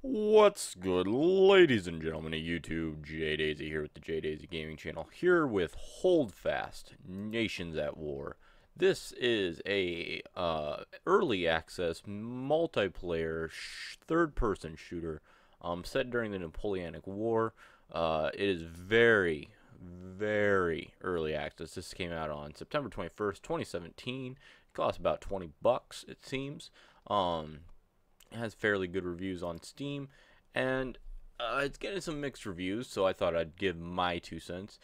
What's good, ladies and gentlemen of YouTube? JDaisy here with the JDaisy Gaming Channel, here with Holdfast, Nations at War. This is a early access multiplayer third-person shooter set during the Napoleonic War. It is very, very early access. This came out on September 21st, 2017. It costs about $20, it seems. It has fairly good reviews on Steam, and it's getting some mixed reviews, so I thought I'd give my 2 cents.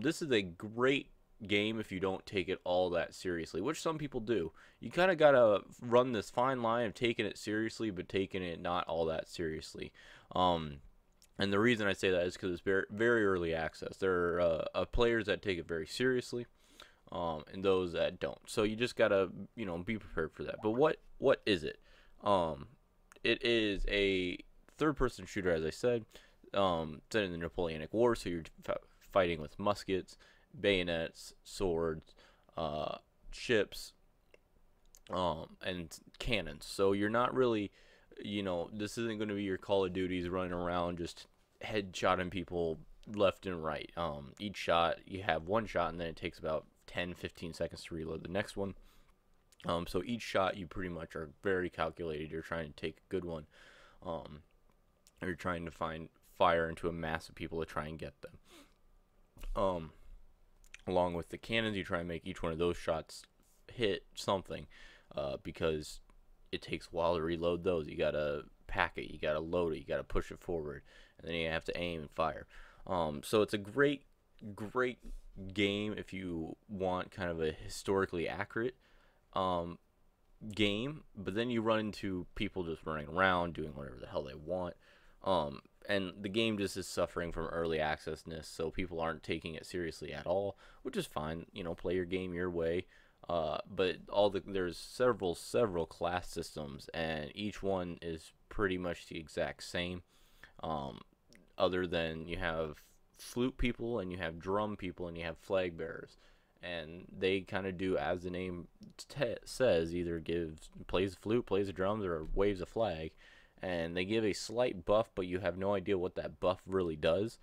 This is a great game if you don't take it all that seriously, which some people do. You kind of gotta run this fine line of taking it seriously, but taking it not all that seriously. And the reason I say that is because it's very, very early access. There are players that take it very seriously, and those that don't. So you just gotta, be prepared for that. But what is it? It is a third-person shooter, as I said, set in the Napoleonic War. So you're fighting with muskets, bayonets, swords, ships, and cannons. So you're not really, this isn't going to be your Call of Duties running around just headshotting people left and right. Each shot, you have one shot, and then it takes about 10-15 seconds to reload the next one. So each shot you pretty much are very calculated. You're trying to take a good one. You're trying to find fire into a mass of people to try and get them. Along with the cannons, you try and make each one of those shots hit something, because it takes a while to reload those. You gotta pack it, you gotta load it, you gotta push it forward, and then you have to aim and fire. So it's a great game if you want kind of a historically accurate game, but then you run into people just running around doing whatever the hell they want, and the game just is suffering from early accessness, so people aren't taking it seriously at all, which is fine. Play your game your way, but there's several class systems, and each one is pretty much the exact same, other than you have flute people and you have drum people and you have flag bearers, and they kind of do as the name says, either plays the flute, plays the drums, or waves a flag, and they give a slight buff, but you have no idea what that buff really does.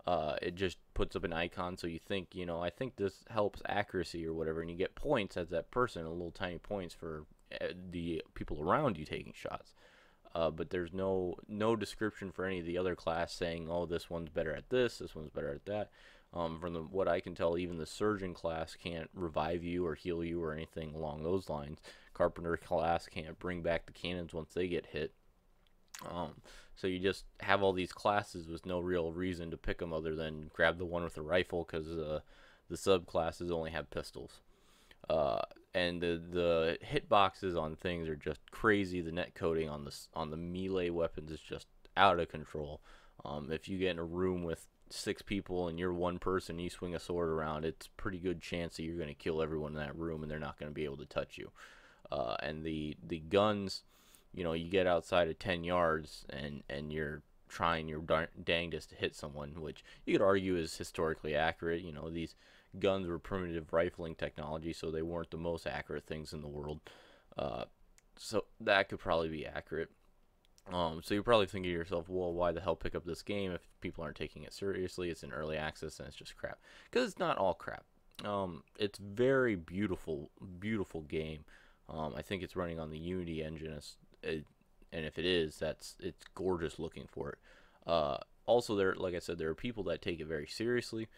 It just puts up an icon, so you think, I think this helps accuracy or whatever, and you get points as that person, little tiny points for the people around you taking shots. But there's no description for any of the other class saying, oh, this one's better at this one's better at that. From what I can tell, even the surgeon class can't revive you or heal you or anything along those lines. Carpenter class can't bring back the cannons once they get hit. So you just have all these classes with no real reason to pick them other than grab the one with the rifle, because the subclasses only have pistols. And the hitboxes on things are just crazy. The net coding on the melee weapons is just out of control. If you get in a room with 6 people and you're one person, you swing a sword around, it's a pretty good chance that you're going to kill everyone in that room and they're not going to be able to touch you. And the guns, you get outside of 10 yards and you're trying your dangest to hit someone, which you could argue is historically accurate. These guns were primitive rifling technology, so they weren't the most accurate things in the world. So that could probably be accurate. So you're probably thinking to yourself, well, why the hell pick up this game if people aren't taking it seriously? It's in early access and it's just crap. Because it's not all crap. It's very beautiful game. I think it's running on the Unity engine, and if it is, it's gorgeous looking for it. Also, like I said, there are people that take it very seriously,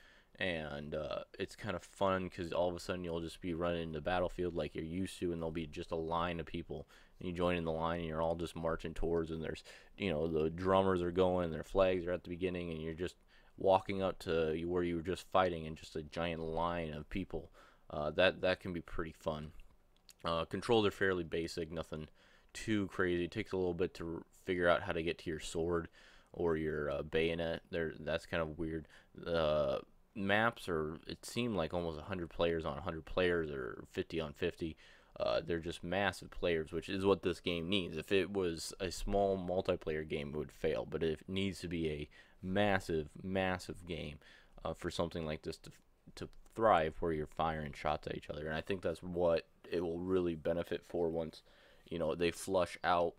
and it's kind of fun because all of a sudden you'll just be running the battlefield like you're used to, and there'll be just a line of people, and you join in the line and you're all just marching towards, and there's, the drummers are going, their flags are at the beginning, and you're just walking up to where you were just fighting in just a giant line of people. That can be pretty fun. Controls are fairly basic, nothing too crazy. It takes a little bit to figure out how to get to your sword or your bayonet. That's kind of weird. Maps are, it seemed like almost 100 players on 100 players, or 50 on 50. They're just massive players, which is what this game needs. If it was a small multiplayer game, it would fail, but it needs to be a massive game for something like this to thrive, where you're firing shots at each other. And I think that's what it will really benefit for once they flush out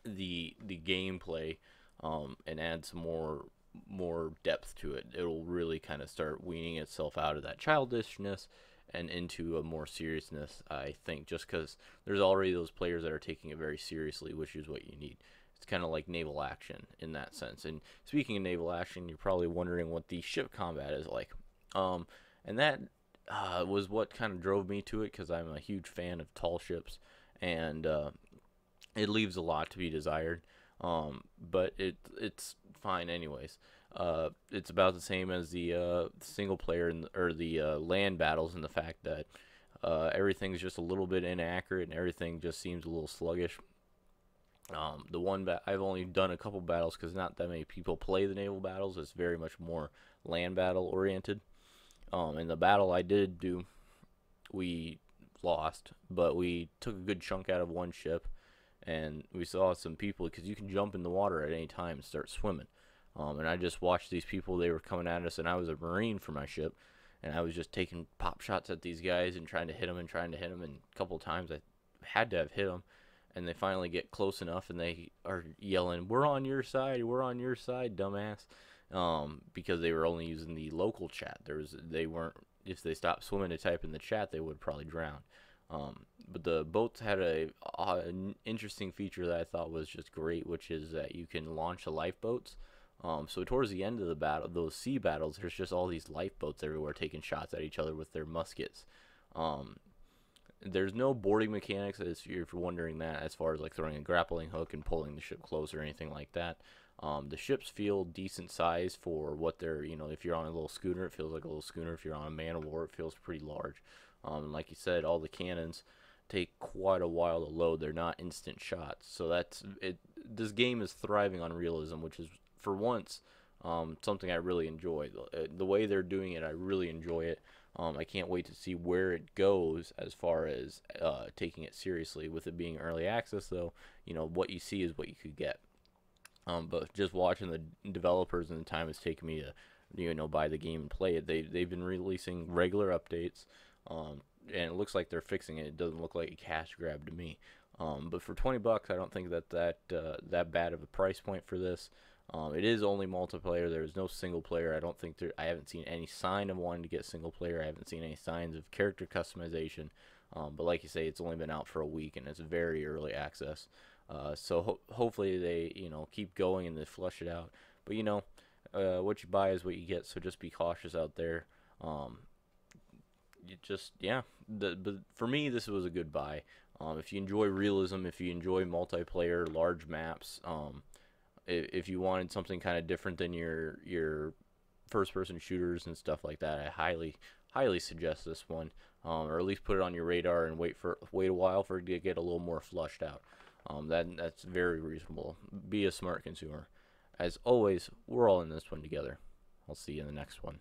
the gameplay, and add some more depth to it, it'll really kind of start weaning itself out of that childishness and into a more seriousness, I think, just because there's already those players that are taking it very seriously, which is what you need. It's kind of like naval action in that sense. And speaking of naval action, you're probably wondering what the ship combat is like. And that was what kind of drove me to it, because I'm a huge fan of tall ships, and it leaves a lot to be desired. But it's fine anyways. It's about the same as the single player or the land battles, in the fact that everything's just a little bit inaccurate and everything just seems a little sluggish. The one I've only done a couple battles because not that many people play the naval battles. It's very much more land battle oriented. And the battle I did do, we lost, but we took a good chunk out of one ship, and we saw some people, because you can jump in the water at any time and start swimming. And I just watched these people. They were coming at us, and I was a Marine for my ship, and I was just taking pop shots at these guys and trying to hit them and trying to hit them. And a couple of times I had to have hit them, and they finally get close enough, and they are yelling, "We're on your side! We're on your side, dumbass!" Because they were only using the local chat. They weren't. If they stopped swimming to type in the chat, they would probably drown. But the boats had an interesting feature that I thought was just great, which is that you can launch the lifeboats. So towards the end of the battle, those sea battles, there's just all these lifeboats everywhere taking shots at each other with their muskets. There's no boarding mechanics, if you're wondering that, as far as like throwing a grappling hook and pulling the ship close or anything like that. The ships feel decent size for what they're, if you're on a little schooner, it feels like a little schooner. If you're on a man of war, it feels pretty large. Like you said, all the cannons take quite a while to load. They're not instant shots. So that's it. This game is thriving on realism, which is, for once, something I really enjoy. The way they're doing it, I really enjoy it. I can't wait to see where it goes as far as taking it seriously. With it being early access, though, what you see is what you could get. But just watching the developers and the time it's taken me to, buy the game and play it, they've been releasing regular updates, and it looks like they're fixing it. It doesn't look like a cash grab to me. But for $20, I don't think that bad of a price point for this. It is only multiplayer. There is no single player. I haven't seen any sign of wanting to get single player. I haven't seen any signs of character customization. But like you say, it's only been out for a week, and it's very early access. So hopefully they, keep going and they flush it out. But what you buy is what you get. So just be cautious out there. But for me, this was a good buy. If you enjoy realism, if you enjoy multiplayer, large maps, if you wanted something kind of different than your first-person shooters and stuff like that, I highly suggest this one, or at least put it on your radar and wait a while for it to get a little more flushed out. That's very reasonable. Be a smart consumer. As always, we're all in this one together. I'll see you in the next one.